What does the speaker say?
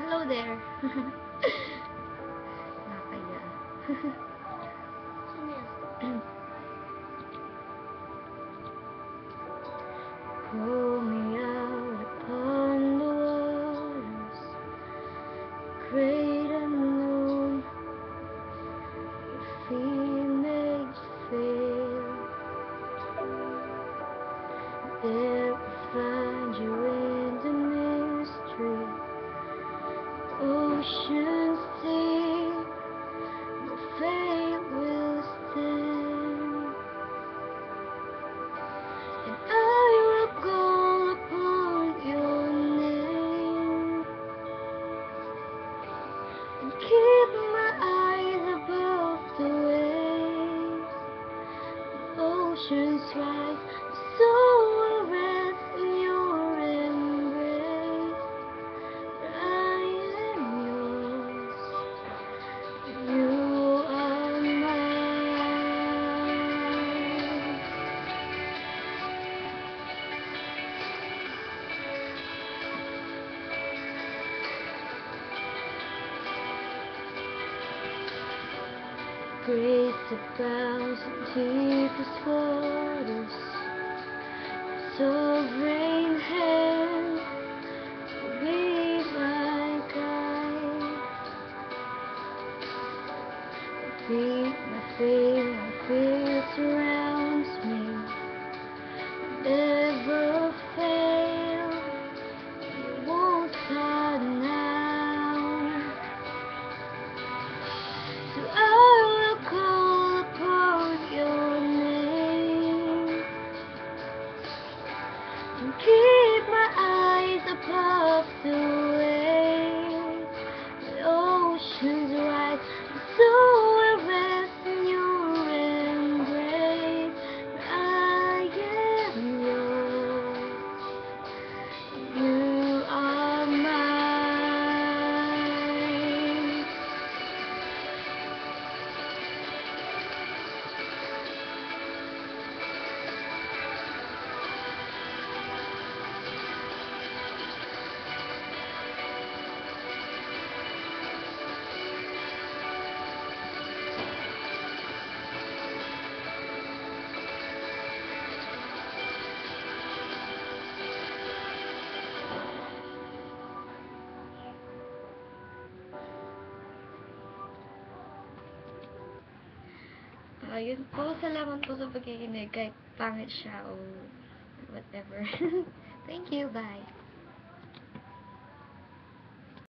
Hello there. Nakaya. Pull me out upon the waters, great unknown. Your feet may fail, there will find you in the mystery. Oceans deep, no fate will stand, and I will call upon your name, and keep my eyes above the waves. The oceans rise, my soul will rest in your embrace. I am yours, you are mine. Grace abounds in deepest waters, sovereign hand will be my guide. My faith, my fear surrounds me, never fail, you won't start now. So I will call upon your name, and keep my eyes above the waves. The oceans rise, and so will rest in your embrace. I am yours, you are mine. Yun po. Salamat po sa pagkikinig kahit pangit siya o whatever. Thank you. Bye.